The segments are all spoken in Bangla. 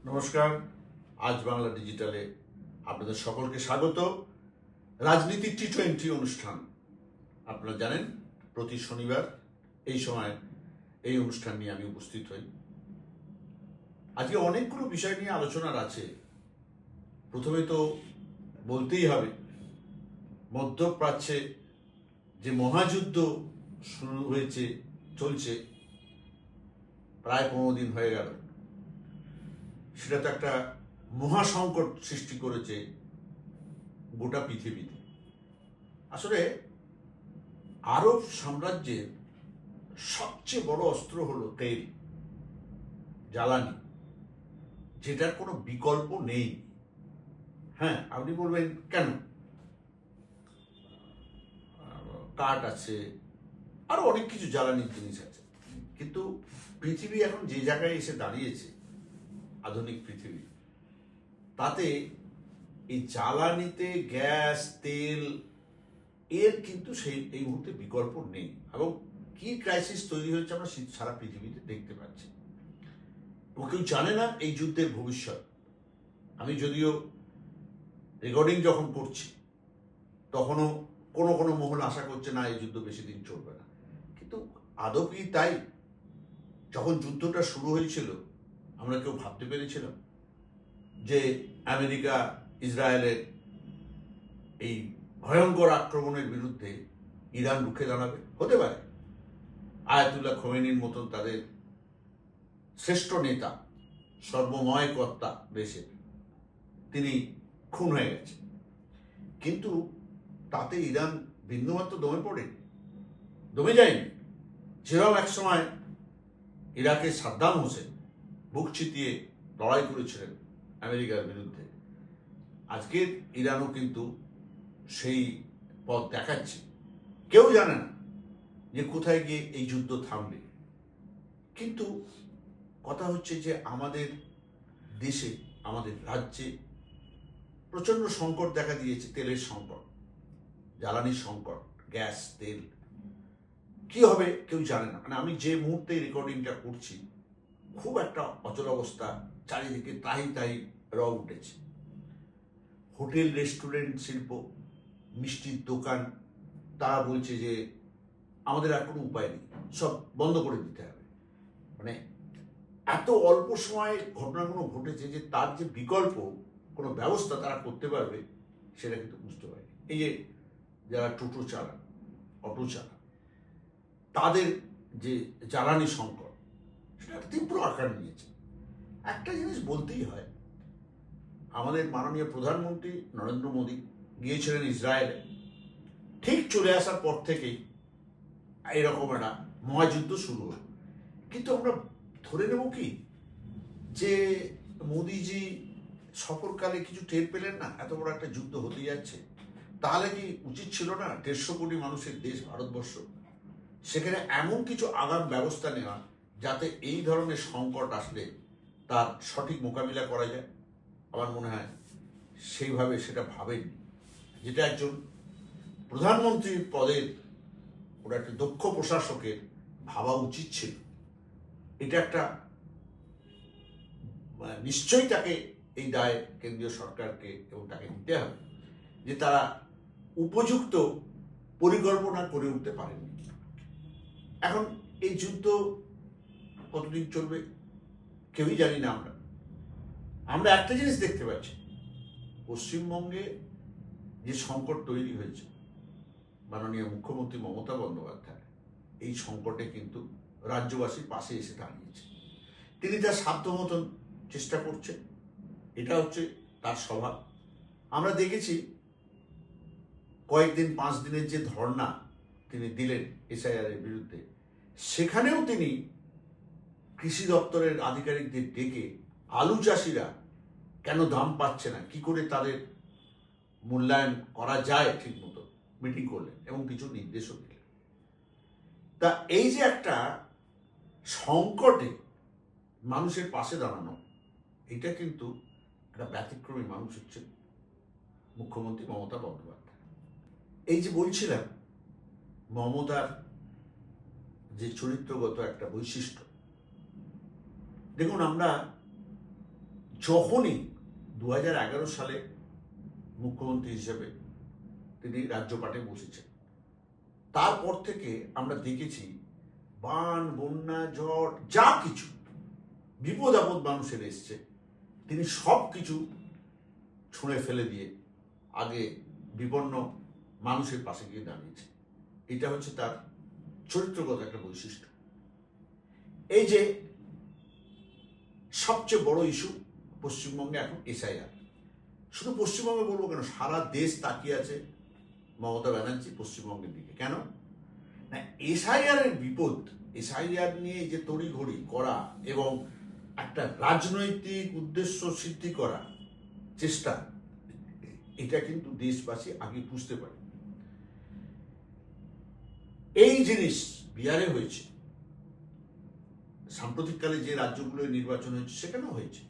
নমস্কার। আজ বাংলা ডিজিটালে আপনাদের সকলকে স্বাগত। রাজনীতি টি20 অনুষ্ঠান আপনারা জানেন প্রতি শনিবার এই সময় এই অনুষ্ঠান নিয়ে আমি উপস্থিত হই। আজকে অনেকগুলো বিষয় নিয়ে আলোচনার আছে। প্রথমে তো বলতেই হবে মধ্যপ্রাচ্যে যে মহাযুদ্ধ শুরু হয়েছে চলছে প্রায় 15 দিন হয়ে গেল, সেটা তো একটা মহাসংকট সৃষ্টি করেছে গোটা পৃথিবীতে। আসলে আরব সাম্রাজ্যের সবচেয়ে বড় অস্ত্র হলো তেল, জ্বালানি, যেটার কোনো বিকল্প নেই। হ্যাঁ, আপনি বলবেন কেন? কাঠ আছে, আরো অনেক কিছু জ্বালানির জিনিস আছে, কিন্তু পৃথিবী এখন যে জায়গায় এসে দাঁড়িয়েছে, আধুনিক পৃথিবী, তাতে এই জ্বালানিতে গ্যাস, তেল এর কিন্তু এই মুহূর্তে বিকল্প নেই। এবং কি ক্রাইসিস তৈরি হয়েছে আমরা সারা পৃথিবীতে দেখতে পাচ্ছি। কেউ জানে না এই যুদ্ধের ভবিষ্যৎ। আমি যদিও রেকর্ডিং যখন করছি তখনও কোনো কোনো মহল আশা করছে না এই যুদ্ধ বেশি দিন চলবে না, কিন্তু আদৌ কি তাই? যখন যুদ্ধটা শুরু হয়েছিল আমরা কেউ ভাবতে পেরেছিলাম যে আমেরিকা ইসরায়েলের এই ভয়ঙ্কর আক্রমণের বিরুদ্ধে ইরান রুখে দাঁড়াবে? হতে পারে। আয়াতুল্লাহ খোমেনির মতন তাদের শ্রেষ্ঠ নেতা, সর্বময় কর্তা দেশের, তিনি খুন হয়ে গেছে, কিন্তু তাতে ইরান বিন্দুমাত্র দমে যায়নি। যেরকম এক সময় ইরাকের সাদ্দাম হোসেন বুক চিতিয়ে লড়াই করেছিলেন আমেরিকার বিরুদ্ধে, আজকের ইরানও কিন্তু সেই পথ দেখাচ্ছে। কেউ জানে না যে কোথায় গিয়ে এই যুদ্ধ থামবে, কিন্তু কথা হচ্ছে যে আমাদের দেশে, আমাদের রাজ্যে প্রচন্ড সংকট দেখা দিয়েছে। তেলের সংকট, জ্বালানির সংকট, গ্যাস, তেল, কি হবে কেউ জানে না। মানে আমি যে মুহূর্তে রেকর্ডিংটা করছি খুব একটা অচল অবস্থা, চারিদিকে তাই রং উঠেছে। হোটেল, রেস্টুরেন্ট শিল্প, মিষ্টির দোকান, তারা বলছে যে আমাদের আর কোনো উপায় নেই, সব বন্ধ করে দিতে হবে। মানে এত অল্প সময়ে ঘটনাগুলো ঘটেছে যে তার যে বিকল্প কোনো ব্যবস্থা তারা করতে পারবে সেটা কিন্তু বুঝতে পারেনি। এই যে যারা টোটো চালান, অটো চালান, তাদের যে জ্বালানি সংকট, সেটা তীব্র আকার নিয়েছে। একটা জিনিস বলতেই হয়, আমাদের মাননীয় প্রধানমন্ত্রী নরেন্দ্র মোদী গিয়েছিলেন ইসরায়েলে। ঠিক চলে আসার পর থেকেই এরকম একটা মহাযুদ্ধ শুরু হল। কিন্তু আমরা ধরে নেব কি যে মোদিজি সফরকালে কিছু টের পেলেন না এত বড় একটা যুদ্ধ হতে যাচ্ছে? তাহলে কি উচিত ছিল না 150 কোটি মানুষের দেশ ভারতবর্ষ, সেখানে এমন কিছু আগাম ব্যবস্থা নেওয়া যাতে এই ধরনের সংকট আসলে তার সঠিক মোকাবিলা করা যায়? আমার মনে হয় সেইভাবে সেটা ভাবেননি, যেটা একজন প্রধানমন্ত্রীর পদের ওরা একটা দক্ষ প্রশাসকের ভাবা উচিত ছিল। এটা একটা নিশ্চয়ই তাকে এই দায় কেন্দ্রীয় সরকারকে এবং তাকে নিতে হবে যে তারা উপযুক্ত পরিকল্পনা করে উঠতে পারেনি। এখন এই যুদ্ধ কতদিন চলবে কেউই জানি না। আমরা একটা জিনিস দেখতে পাচ্ছি, পশ্চিমবঙ্গে যে সংকট তৈরি হয়েছে, মাননীয় মুখ্যমন্ত্রী মমতা বন্দ্যোপাধ্যায় এই সংকটে কিন্তু রাজ্যবাসীর পাশে এসে দাঁড়িয়েছে। তিনি তার সাধ্য মতন চেষ্টা করছেন, এটা হচ্ছে তার স্বভাব। আমরা দেখেছি কয়েকদিন 5 দিনের যে ধর্ণা তিনি দিলেন এসআইআর এর বিরুদ্ধে, সেখানেও তিনি কৃষি দপ্তরের আধিকারিকদের ডেকে আলু চাষিরা কেন দাম পাচ্ছে না, কি করে তাদের মূল্যায়ন করা যায় ঠিক মতো মিটিং করলেন এবং কিছু নির্দেশও দিলেন। তা এই যে একটা সংকটে মানুষের পাশে দাঁড়ানো, এটা কিন্তু একটা ব্যতিক্রমী মানুষ হচ্ছে মুখ্যমন্ত্রী মমতা বন্দ্যোপাধ্যায়। এই যে বলছিলাম মমতার যে চরিত্রগত একটা বৈশিষ্ট্য, দেখুন আমরা যখনই 2011 সালে মুখ্যমন্ত্রী হিসেবে তিনি রাজ্যপাটে বসেছেন, তারপর থেকে আমরা দেখেছি বান, বন্যা, ঝড়, যা কিছু বিপদ আপদ মানুষের এসছে, তিনি সব কিছু ছুঁড়ে ফেলে দিয়ে আগে বিপন্ন মানুষের পাশে গিয়ে দাঁড়িয়েছে। এটা হচ্ছে তার চরিত্রগত একটা বৈশিষ্ট্য। এই যে সবচেয়ে বড় ইস্যু পশ্চিমবঙ্গে এখন এসআইআর, শুধু পশ্চিমবঙ্গে বলবো কেন, সারা দেশ তাকিয়ে আছে মমতা ব্যানার্জি পশ্চিমবঙ্গের দিকে। কেন না, এসআইআর এর বিপদ, এসআইআর নিয়ে যে তড়িঘড়ি করা এবং একটা রাজনৈতিক উদ্দেশ্য সিদ্ধি করা চেষ্টা, এটা কিন্তু দেশবাসী আগে বুঝতে পারে। এই জিনিস বিহারে হয়েছে, সাম্প্রতিককালে যে রাজ্যগুলোয় নির্বাচন হয়েছে সেখানেও হয়েছে।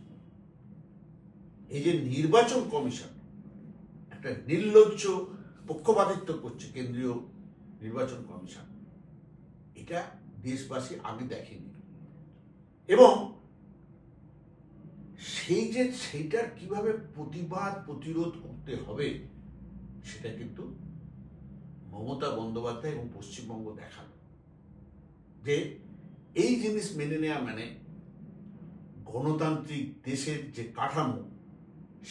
এই যে নির্বাচন কমিশন একটা নির্লজ্জ পক্ষপাতিত্ব করছে, কেন্দ্রীয় নির্বাচন কমিশন, এটা দেশবাসী আগে দেখেনি। এবং সেইটার কিভাবে প্রতিবাদ প্রতিরোধ করতে হবে সেটা কিন্তু মমতা বন্দ্যোপাধ্যায় এবং পশ্চিমবঙ্গ দেখালো যে এই জিনিস মেনে নেওয়া মানে গণতান্ত্রিক দেশের যে কাঠামো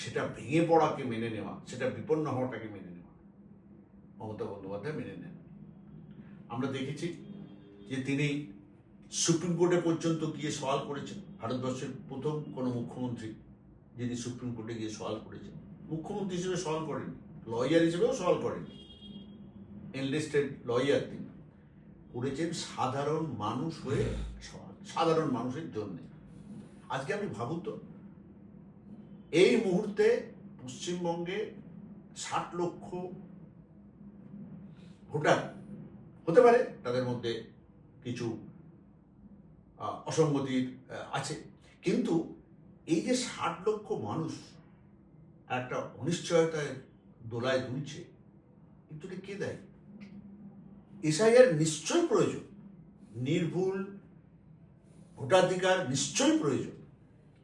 সেটা ভেঙে পড়াকে মেনে নেওয়া, সেটা বিপন্ন হওয়াটাকে মেনে নেওয়া মমতা বন্দ্যোপাধ্যায় মেনে নেন। আমরা দেখেছি যে তিনি সুপ্রিম কোর্টে পর্যন্ত গিয়ে সওয়াল করেছেন। ভারতবর্ষের প্রথম কোনো মুখ্যমন্ত্রী যিনি সুপ্রিম কোর্টে গিয়ে সওয়াল করেছেন, মুখ্যমন্ত্রী হিসেবে সওয়াল করেননি, লয়ার হিসেবেও সওয়াল করেননি, এনলিস্টেড লয়ার তিনি করেছেন সাধারণ মানুষ হয়ে সওয়াল, সাধারণ মানুষের জন্য। আজকে আপনি ভাবুন তো, এই মুহূর্তে পশ্চিমবঙ্গে 60 লক্ষ ভোটার হতে পারে, তাদের মধ্যে কিছু অসঙ্গতি আছে, কিন্তু এই যে 60 লক্ষ মানুষ একটা অনিশ্চয়তায় দোলায় দুলছে, কিন্তু কে দেয়? এসআইআর নিশ্চয়ই প্রয়োজন, নির্ভুল ভোটাধিকার নিশ্চয়ই প্রয়োজন,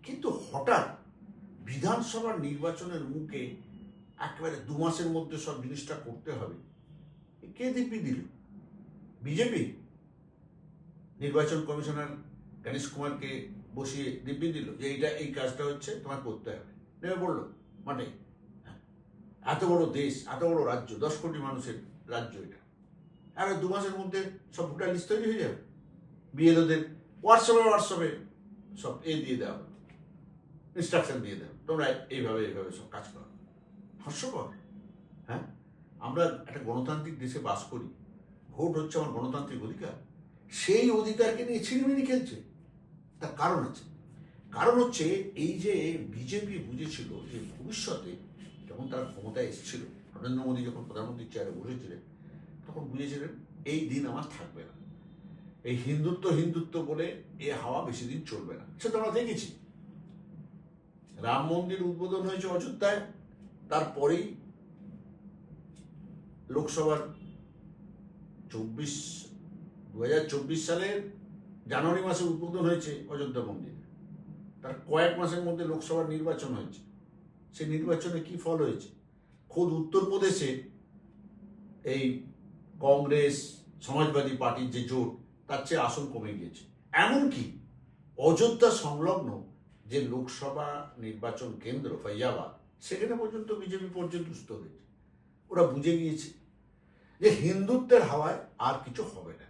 কিন্তু হঠাৎ বিধানসভার নির্বাচনের মুখে একেবারে 2 মাসের মধ্যে সব জিনিসটা করতে হবে, কে দিব্যি দিল? বিজেপি নির্বাচন কমিশনার গণেশ কুমারকে বসিয়ে দিব্যি দিল যে এইটা, এই কাজটা হচ্ছে তোমার করতে হবে, নেমে পড়লো মাঠে। এত বড় দেশ, এত বড় রাজ্য, 10 কোটি মানুষের রাজ্য, এটা আর 2 মাসের মধ্যে সব ভোটার লিস্ট তৈরি হয়ে যাবে। বিএলওদের হোয়াটসঅ্যাপে সব দিয়ে দেওয়া, ইনস্ট্রাকশন দিয়ে দেওয়া, তোমরা এইভাবে সব কাজ করো। হাস্যকর। হ্যাঁ, আমরা একটা গণতান্ত্রিক দেশে বাস করি, ভোট হচ্ছে আমার গণতান্ত্রিক অধিকার, সেই অধিকারকে নিয়ে ছিনিমিনি খেলছে। তার কারণ আছে, কারণ হচ্ছে এই যে বিজেপি বুঝেছিল যে ভবিষ্যতে যখন তারা ক্ষমতায় এসেছিল, নরেন্দ্র মোদী যখন প্রধানমন্ত্রীর চেয়ারে বসেছিলেন, তখন বুঝেছিলেন এই দিন আমার থাকবে না, এই হিন্দুত্ব বলে এ হাওয়া বেশি দিন চলবে না। সেটা আমরা দেখেছি, রাম মন্দির উদ্বোধন হয়েছে অযোধ্যায়, তারপরেই লোকসভার 2024 সালের জানুয়ারি মাসে উদ্বোধন হয়েছে অযোধ্যা মন্দির, তার কয়েক মাসের মধ্যে লোকসভার নির্বাচন হয়েছে। সেই নির্বাচনে কি ফল হয়েছে? খোদ উত্তরপ্রদেশে এই কংগ্রেস সমাজবাদী পার্টির যে জোট, তার চেয়ে আসন কমে গিয়েছে। এমনকি অযোধ্যা সংলগ্ন যে লোকসভা নির্বাচন কেন্দ্র ফৈজাবাদ, সেখানে পর্যন্ত বিজেপি পর্যদুস্ত হয়েছে। ওরা বুঝে গিয়েছে যে হিন্দুত্বের হাওয়ায় আর কিছু হবে না,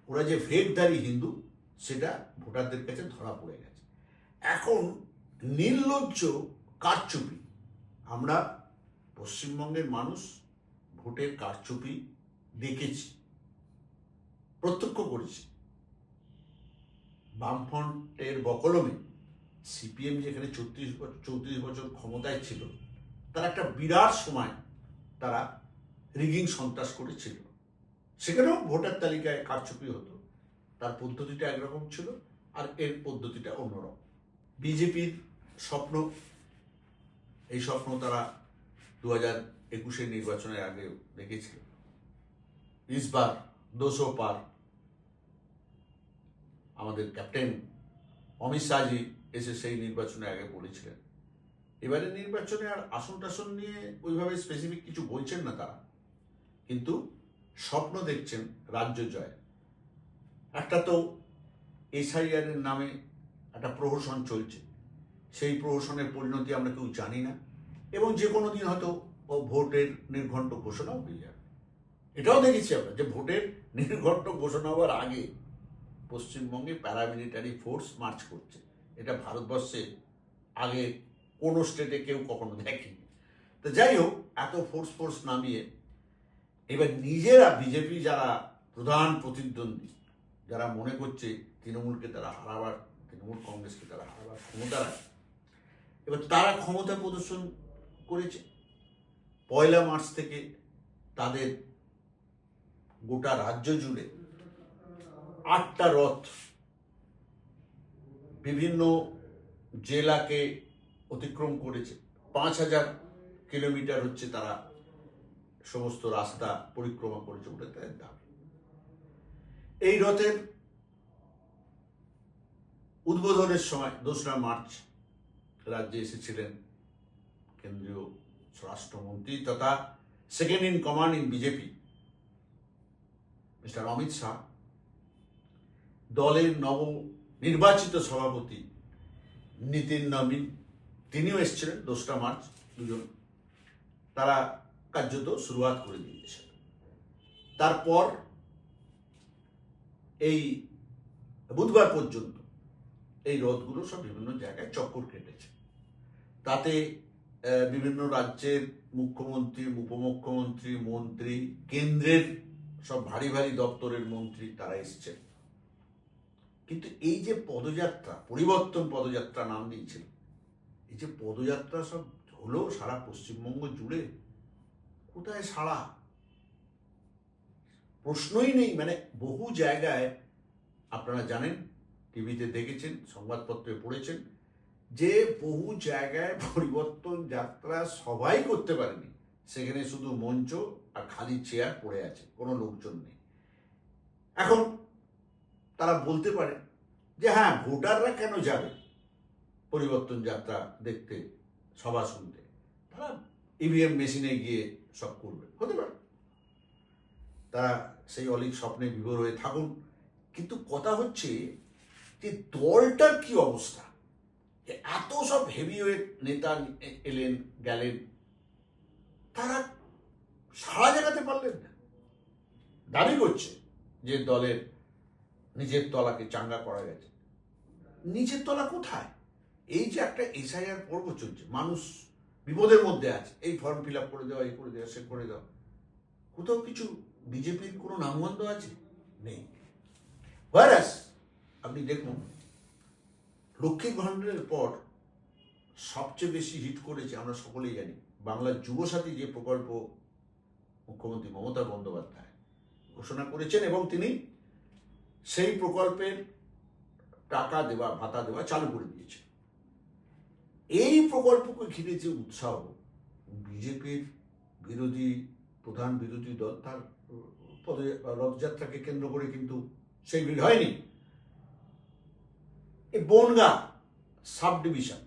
ওরা যে ভেটধারী হিন্দু সেটা ভোটারদের কাছে ধরা পড়ে গেছে। এখন নির্লজ্জ কারচুপি, আমরা পশ্চিমবঙ্গের মানুষ ভোটের কারচুপি দেখেছি, প্রত্যক্ষ করেছি। বামফ্রন্টের বকলমে সিপিএম যেখানে 34 বছর ক্ষমতায় ছিল, তার একটা বিরাট সময় তারা রিগিং সন্ত্রাস করেছিল, সেখানেও ভোটার তালিকায় কারচুপি হতো। তার পদ্ধতিটা একরকম ছিল, আর এর পদ্ধতিটা অন্যরকম। বিজেপির স্বপ্ন, এই স্বপ্ন তারা 2021 নির্বাচনের আগে দেখেছিল। ইসবার 200 পার। আমাদের ক্যাপ্টেন অমিত শাহজি এসে সেই নির্বাচনে আগে বলেছিলেন। এবারে নির্বাচনে আর আসন টাসন নিয়ে ওইভাবে স্পেসিফিক কিছু বলছেন না তারা, কিন্তু স্বপ্ন দেখছেন রাজ্য জয়। একটা তো এসআইআর এর নামে একটা প্রহসন চলছে, সেই প্রহসনের পরিণতি আমরা কেউ জানি না, এবং যে কোনো দিন হয়তো ভোটের নির্ঘণ্ট ঘোষণাও হয়ে যাবে। এটাও দেখেছি আমরা যে ভোটের নির্ঘণ্ট ঘোষণা হওয়ার আগে পশ্চিমবঙ্গে প্যারামিলিটারি ফোর্স মার্চ করছে। এটা ভারতবর্ষে আগে কোনো স্টেটে কেউ কখনো দেখেনি। তো যাই হোক, এত ফোর্স নামিয়ে এবার নিজেরা বিজেপি যারা প্রধান প্রতিদ্বন্দ্বী, যারা মনে করছে তৃণমূলকে তারা হারাবার, তৃণমূল কংগ্রেসকে তারা হারাবার ক্ষমতা রাখে, এবার তারা ক্ষমতা প্রদর্শন করেছে। 1 মার্চ থেকে তাদের গোটা রাজ্য জুড়ে 8টা রথ বিভিন্ন জেলাকে অতিক্রম করেছে। 5000 কিলোমিটার হচ্ছে তারা সমস্ত রাস্তা পরিক্রমা করেছে, ওটা তাদের দাবি। এই রথের উদ্বোধনের সময় 2রা মার্চ রাজ্যে এসেছিলেন কেন্দ্রীয় স্বরাষ্ট্রমন্ত্রী তথা second in command in BJP mister Amit Shah, দলের নবনির্বাচিত সভাপতি নিতিন নবীন, তিনিও এসেছিলেন 2রা মার্চ। দুজন তারা কার্যত শুরুয়াত করে দিয়েছে। তারপর এই বুধবার পর্যন্ত এই রথগুলো সব বিভিন্ন জায়গায় চক্কর কেটেছে। তাতে বিভিন্ন রাজ্যের মুখ্যমন্ত্রী, উপমুখ্যমন্ত্রী, মন্ত্রী, কেন্দ্রের সব ভারী ভারী দপ্তরের মন্ত্রী তারা এসছেন। কিন্তু এই যে পদযাত্রা, পরিবর্তন পদযাত্রা নাম দিয়েছিল, এই যে পদযাত্রা সব হলো সারা পশ্চিমবঙ্গ জুড়ে, কোথায় সাড়া? প্রশ্নই নেই। মানে বহু জায়গায় আপনারা জানেন, টিভিতে দেখেছেন, সংবাদপত্রে পড়েছেন যে বহু জায়গায় পরিবর্তন যাত্রা সবাই করতে পারেনি, সেখানে শুধু মঞ্চ আর খালি চেয়ার পড়ে আছে, কোনো লোকজন নেই। এখন তারা বলতে পারে যে হ্যাঁ, ভোটাররা কেন যাবে পরিবর্তন যাত্রা দেখতে, সভা শুনতে? তারা ইভিএম মেশিনে গিয়ে সব করবে, হতে পারে, তারা সেই অলিক স্বপ্নে বিভোর হয়ে থাকুন। কিন্তু কথা হচ্ছে যে দলটার কি অবস্থা, এত সব হেভিওয়েট নেতা এলেন গেলেন, তারা সাড়া জাগাতে পারলেন না। দাবি করছে যে দলের নিজের তলাকে চাঙ্গা করা গেছে। নিজের তলা কোথায়? এই যে একটা এসআইআর পর্ব চলছে, মানুষ বিপদের মধ্যে আছে, এই ফর্ম ফিল আপ করে দেওয়া, এই করে দেওয়া, সে করে দেওয়া, কোথাও কিছু বিজেপির কোনো নামগন্ধ আছে? নেই। ভাইরাস আপনি দেখুন, লক্ষ্মী ভাণ্ডারের পর সবচেয়ে বেশি হিট করেছে, আমরা সকলেই জানি, বাংলার যুবসাথী যে প্রকল্প মুখ্যমন্ত্রী মমতা বন্দ্যোপাধ্যায় ঘোষণা করেছেন, এবং তিনি সেই প্রকল্পের টাকা দেওয়া, ভাতা দেওয়া চালু করে দিয়েছেন। এই প্রকল্পকে ঘিরে যে উৎসাহ, বিজেপির প্রধান বিরোধী দল তার রথযাত্রাকে কেন্দ্র করে কিন্তু সেই ভিড় হয়নি। এই বনগাঁ সাব ডিভিশন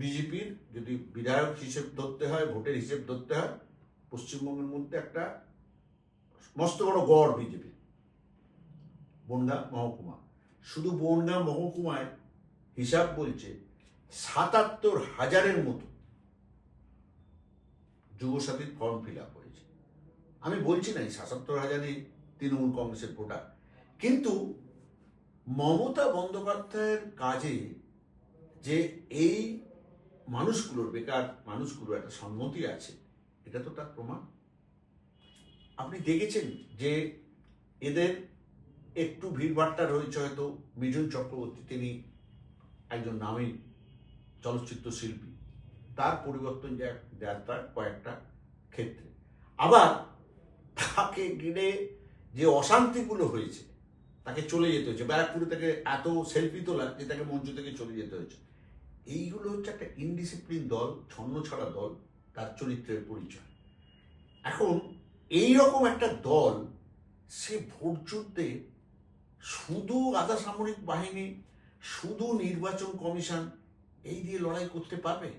বিজেপির যদি বিধায়ক হিসেব ধরতে হয়, ভোটের হিসেব ধরতে হয়, পশ্চিমবঙ্গের মধ্যে একটা মস্ত বড় গড় বিজেপি। বনগাঁ মহকুমা, শুধু বনগাঁ মহকুমায় হিসাব বলছে 77,000-এর মতো যুবসাথীর ফর্ম ফিল আপ হয়েছে। আমি বলছি না এই 77,000-ই তৃণমূল কংগ্রেসের ভোটার, কিন্তু মমতা বন্দ্যোপাধ্যায়ের কাজে যে এই মানুষগুলোর, বেকার মানুষগুলোর একটা সম্মতি আছে, এটা তো তার প্রমাণ। আপনি দেখেছেন যে এদের একটু ভিড়ভাট্টা রয়েছে হয়তো মিঠুন চক্রবর্তী, তিনি একজন নামী চলচ্চিত্র শিল্পী, তার পরিবর্তন যাত্রার কয়েকটা ক্ষেত্রে। আবার তাকে ঘিরে যে অশান্তিগুলো হয়েছে, তাকে চলে যেতে হয়েছে, ব্যারাকপুরে থেকে এত সেলফি তোলা যে তাকে মঞ্চ থেকে চলে যেতে হয়েছে, এইগুলো হচ্ছে একটা ইনডিসিপ্লিন দল, ছন্ন ছাড়া দল, তার চরিত্রের পরিচয়। এখন এই রকম একটা দল, সে ভোট যুদ্ধে শুধু আধা সামরিক বাহিনী শুধু নির্বাচন কমিশন এই দিয়ে লড়াই করতে পারবে?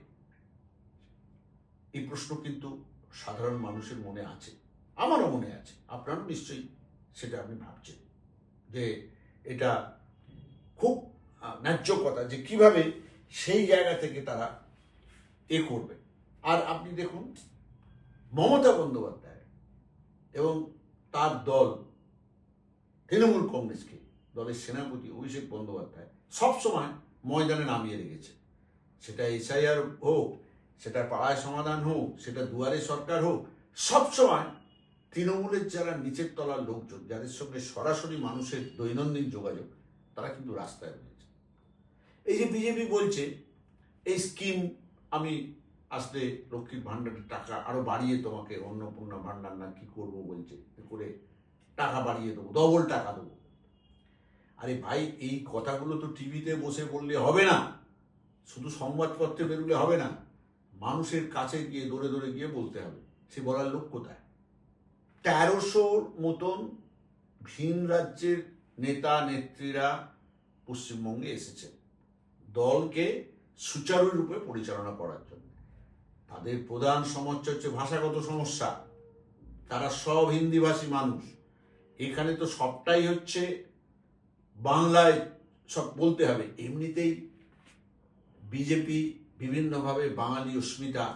এই প্রশ্ন কিন্তু সাধারণ মানুষের মনে আছে, আমারও মনে আছে, আপনারও নিশ্চয়ই সেটা আপনি ভাবছেন যে এটা খুব ন্যায্য কথা যে কিভাবে সেই জায়গা থেকে তারা করবে। আর আপনি দেখুন মমতা বন্দ্যোপাধ্যায় এবং তার দল তৃণমূল কংগ্রেসকে, দলের সেনাপতি অভিষেক বন্দ্যোপাধ্যায় সবসময় ময়দানে নামিয়ে রেখেছে। সেটা এসআইআর হোক, সেটা পাড়ায় সমাধান হোক, সেটা দুয়ারে সরকার হোক, সবসময় তৃণমূলের যারা নিচের তলার লোকজন, যাদের সঙ্গে সরাসরি মানুষের দৈনন্দিন যোগাযোগ, তারা কিন্তু রাস্তায় রয়েছে। এই যে বিজেপি বলছে এই স্কিম আমি আসলে লক্ষ্মীর ভাণ্ডারের টাকা আরো বাড়িয়ে তোমাকে অন্নপূর্ণা ভাণ্ডার না কি করবো বলছে, করে টাকা বাড়িয়ে দেবো, ডবল টাকা দেবো। আরে ভাই, এই কথাগুলো তো টিভিতে বসে বললে হবে না, শুধু সংবাদপত্রে বেরোলে হবে না, মানুষের কাছে গিয়ে দৌড়ে দৌড়ে গিয়ে বলতে হবে। সে বলার লোক কোথায়? 1300 মতন ভিন রাজ্যের নেতা নেত্রীরা পশ্চিমবঙ্গে এসেছেন দলকে সুচারুরূপে পরিচালনা করার জন্য। তাদের প্রধান সমস্যা হচ্ছে ভাষাগত সমস্যা। তারা সব হিন্দিভাষী মানুষ, এখানে তো সবটাই হচ্ছে বাংলায় সব বলতে হবে। এমনিতেই বিজেপি বিভিন্নভাবে বাঙালি অস্মিতা,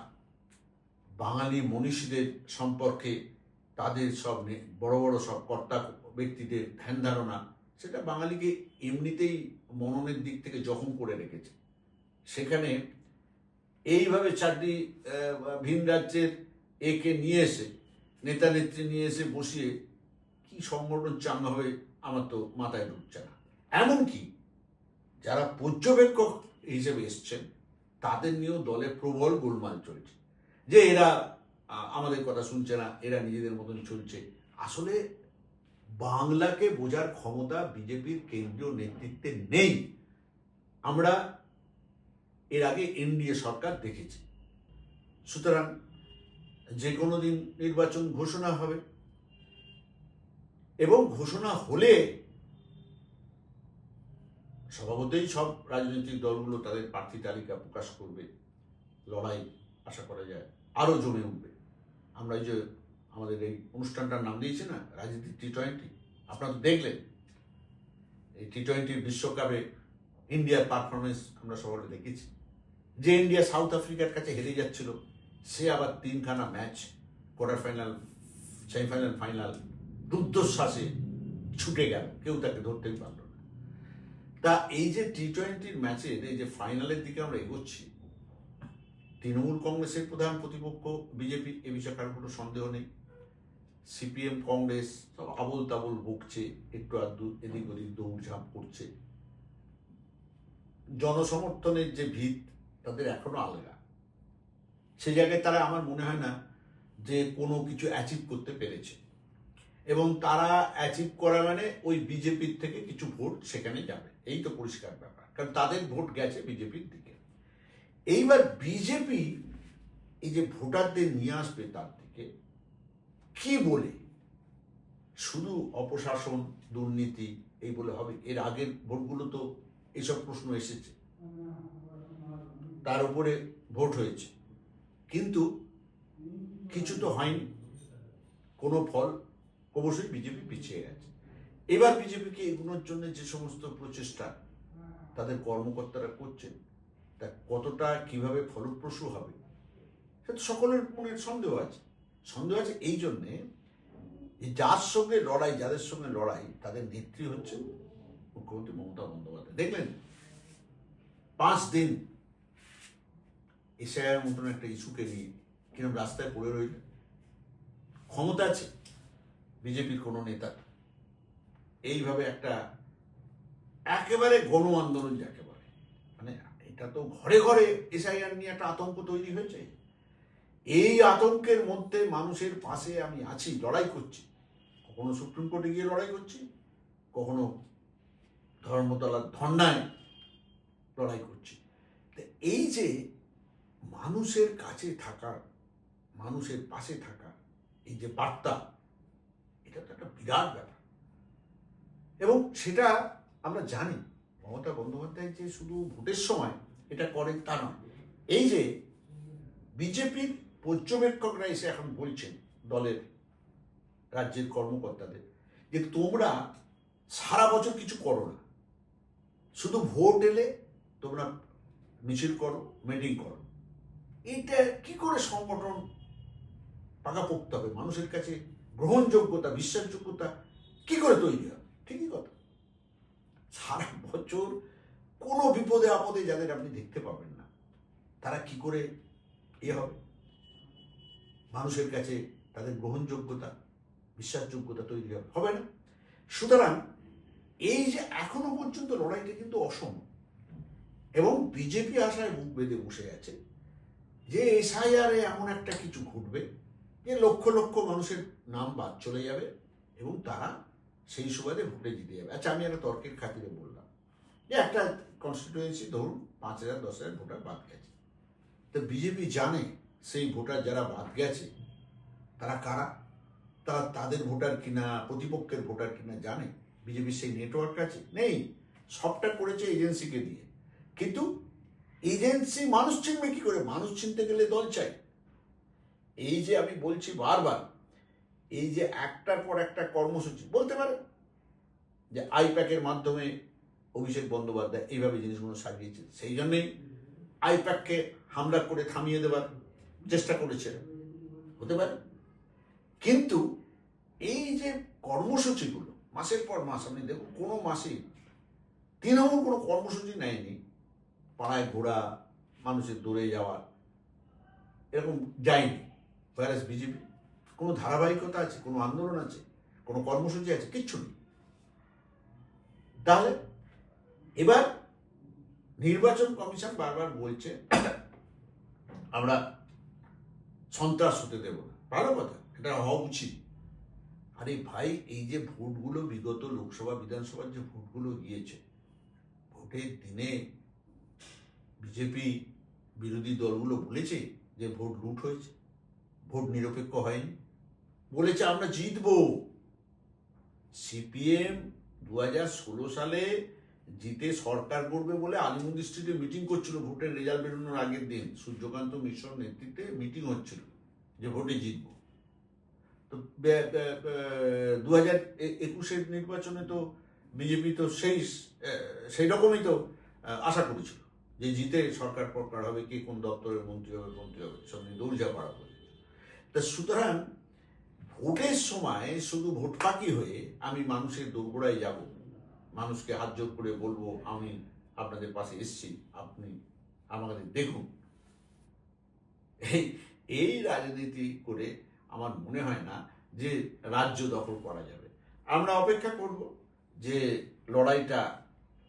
বাঙালি মনীষীদের সম্পর্কে তাদের সব বড় বড় সব কর্তা ব্যক্তিদের ধ্যান ধারণা, সেটা বাঙালিকে এমনিতেই মননের দিক থেকে জখম করে রেখেছে। সেখানে এইভাবে চারটি ভিন রাজ্যের একে নিয়ে এসে, নেতা নেত্রী নিয়ে এসে বসিয়ে কি সংগঠন চাঙ্গা হবে আমার তো মাথায় ঢুকছে না। এমনকি যারা পর্যবেক্ষক হিসেবে এসছেন তাদের নিয়েও দলে প্রবল গোলমাল চলছে, যে এরা আমাদের কথা শুনছে না, এরা নিজেদের মতন চলছে। আসলে বাংলাকে বোঝার ক্ষমতা বিজেপির কেন্দ্রীয় নেতৃত্বে নেই। আমরা এর আগে এনডিএ সরকার দেখেছি। সুতরাং যে কোনো দিন নির্বাচন ঘোষণা হবে, এবং ঘোষণা হলে স্বভাবতই সব রাজনৈতিক দলগুলো তাদের প্রার্থী তালিকা প্রকাশ করবে, লড়াই আশা করা যায় আরো জমে উঠবে। আমরা এই যে আমাদের এই অনুষ্ঠানটার নাম দিয়েছি না রাজনীতি T20, আপনারা তো দেখলেন এই T20 বিশ্বকাপে ইন্ডিয়ার পারফরমেন্স আমরা সবাই দেখেছি। যে ইন্ডিয়া সাউথ আফ্রিকার কাছে হেরে যাচ্ছিল, সে আবার 3খানা match, quarter final, semifinal, final রুদ্ধশ্বাসে ছুটে গেল, কেউ তাকে ধরতেই পারল না। তা এই যে T20 ম্যাচের এই যে ফাইনালের দিকে আমরা এগোচ্ছি, তৃণমূল কংগ্রেসের প্রধান প্রতিপক্ষ বিজেপি, এ বিষয়ে কারো কোনো সন্দেহ নেই। সিপিএম কংগ্রেস সব আবল তাবল বকছে, একটু আধটু এদিক ওদিক দৌড়ঝাঁপ করছে। জনসমর্থনের যে ভিত তাদের এখনো আলগা, সে জায়গায় তারা আমার মনে হয় না যে কোনো কিছু অ্যাচিভ করতে পেরেছে, এবং তারা অ্যাচিভ করা মানে ওই বিজেপির থেকে কিছু ভোট সেখানে যাবে, এই তো পরিষ্কার ব্যাপার, কারণ তাদের ভোট গেছে বিজেপির দিকে। এইবার বিজেপি এই যে ভোটারদের নিয়ে আসবে তার দিকে কি বলে, শুধু অপশাসন দুর্নীতি এই বলে হবে? এর আগের ভোটগুলো তো এইসব প্রশ্ন এসেছে, তার উপরে ভোট হয়েছে, কিন্তু কিছু তো হয়নি, কোনো ফল। অবশ্যই বিজেপি পিছিয়ে গেছে। এবার বিজেপিকে এগুলোর জন্য যে সমস্ত প্রচেষ্টা তাদের কর্মকর্তারা করছেন, তা কতটা কিভাবে ফলপ্রসূ হবে সেটা সকলের মনে সন্দেহ আছে। সন্দেহ আছে এই জন্যে যার সঙ্গে লড়াই, যাদের সঙ্গে লড়াই, তাদের নেত্রী হচ্ছেন মুখ্যমন্ত্রী মমতা বন্দ্যোপাধ্যায়। দেখলেন 5 দিন এসআইআর মতন একটা ইস্যুকে নিয়ে কিরকম রাস্তায় পড়ে রইল। ক্ষমতা আছে বিজেপির কোনো নেতা এইভাবে একটা একেবারে গণ আন্দোলন যাকে বলে, মানে এটা তো ঘরে ঘরে এসআইআর নিয়ে একটা আতঙ্ক তৈরি হয়েছে। এই আতঙ্কের মধ্যে মানুষের পাশে আমি আছি, লড়াই করছি, কখনো সুপ্রিম কোর্টে গিয়ে লড়াই করছি, কখনো ধর্মতলার ধর্নায় লড়াই করছি। এই যে মানুষের কাছে থাকা, মানুষের পাশে থাকা, এই যে বার্তা, এটা তো একটা বিরাট ব্যাপার। এবং সেটা আমরা জানি মমতা বন্দ্যোপাধ্যায় যে শুধু ভোটের সময় এটা করেন তা নয়, এই যে বিজেপির পর্যবেক্ষকরা এসে এখন বলছেন দলের রাজ্যের কর্মকর্তাদের যে তোমরা সারা বছর কিছু করো না, শুধু ভোট এলে তোমরা মিছিল করো, মিটিং করো। এইটা কি করে সংগঠন পাকাপোক্ত হবে, মানুষের কাছে গ্রহণযোগ্যতা, বিশ্বাসযোগ্যতা কি করে তৈরি হবে? ঠিকই কথা, সারা বছর কোনো বিপদে আপদে যাদের আপনি দেখতে পাবেন না, তারা কি করে হবে, মানুষের কাছে তাদের গ্রহণযোগ্যতা, বিশ্বাসযোগ্যতা তৈরি হবে না। সুতরাং এই যে এখনো পর্যন্ত লড়াইটা কিন্তু অসম, এবং বিজেপি আশায় বুক বেঁধে বসে আছে যে এসআইআরে এমন একটা কিছু ঘটবে যে লক্ষ লক্ষ মানুষের নাম বাদ চলে যাবে এবং তারা সেই সুবাদে ভোটে জিতে যাবে। আচ্ছা, আমি একটা তর্কের খাতিরে বললাম যে একটা কনস্টিটিউয়েন্সি ধরুন 5,000 10,000 ভোটার বাদ গেছে, তো বিজেপি জানে সেই ভোটার যারা বাদ গেছে তারা কারা, তারা তাদের ভোটার কিনা প্রতিপক্ষের ভোটার কিনা জানে? বিজেপির সেই নেটওয়ার্ক আছে? নেই, সবটা করেছে এজেন্সিকে দিয়ে। কিন্তু এজেন্সি মানুষ চিনবে কি করে? মানুষ চিনতে গেলে দল চাই। এই যে আমি বলছি বারবার, এই যে একটার পর একটা কর্মসূচি বলতে পারে যে আইপ্যাকের মাধ্যমে অভিষেক বন্দ্যোপাধ্যায় এইভাবে জিনিসগুলো সাজিয়েছে, সেই জন্যই আইপ্যাককে হামলা করে থামিয়ে দেবার চেষ্টা করেছে, হতে পারে। কিন্তু এই যে কর্মসূচিগুলো মাসের পর মাস, আপনি দেখুন কোনো মাসে তৃণমূল কোনো কর্মসূচি নেয়নি, পাড়ায় ঘোরা, মানুষের দৌড়ে যাওয়া, এরকম যায়নি। ভাইরাস বিজেপি কোনো ধারাবাহিকতা আছে, কোনো আন্দোলন আছে, কোনো কর্মসূচি আছে? কিচ্ছু নেই। তাহলে এবার নির্বাচন কমিশন বারবার বলছে আমরা সন্ত্রাস হতে দেব না। ভালো কথা, এটা হওয়া উচিত। আরে ভাই, এই যে ভোটগুলো বিগত লোকসভা বিধানসভার যে ভোটগুলো গিয়েছে, ভোটের দিনে বিজেপি বিরোধী দলগুলো বলেছে যে ভোট লুট হয়েছে, ভোট নিরপেক্ষ হয়নি, বলেছে আমরা জিতবো। সিপিএম 2016 সালে জিতে সরকার করবে বলে আলিমুদ্দি স্ট্রিটে মিটিং করছিল, ভোটের রেজাল্ট বেরোনোর আগের দিন সূর্যকান্ত মিশ্রর নেতৃত্বে মিটিং হচ্ছিল যে ভোটে জিতবো। তো 2021-এর নির্বাচনে তো বিজেপি তো সেই রকমই তো আশা করেছিল যে জিতে সরকার প্রকার হবে, কে কোন দপ্তরের মন্ত্রী হবে, সব নিয়ে দৌড়ঝা পাড়া করেছিল। তা সুতরাং ভোটের সময় শুধু ভোট ফাঁকি হয়ে আমি মানুষের দোরগোড়ায় যাব, মানুষকে হাত জোর করে বলবো আমি আপনাদের পাশে এসছি, আপনি আমাদের দেখুন, এই রাজনীতি করে আমার মনে হয় না যে রাজ্য দখল করা যাবে। আমরা অপেক্ষা করব যে লড়াইটা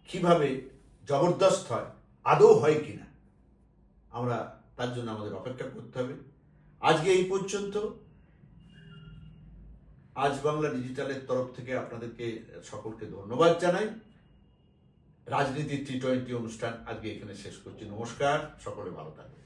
কিভাবে জবরদস্ত হয়, আদৌ হয় কিনা, আমরা তার জন্য আমাদের অপেক্ষা করতে হবে। আজকে এই পর্যন্ত। আজ বাংলা ডিজিটালের তরফ থেকে আপনাদেরকে সকলকে ধন্যবাদ জানাই। রাজনীতির T20 অনুষ্ঠান আজকে এখানে শেষ করছি। নমস্কার, সকলে ভালো থাকবেন।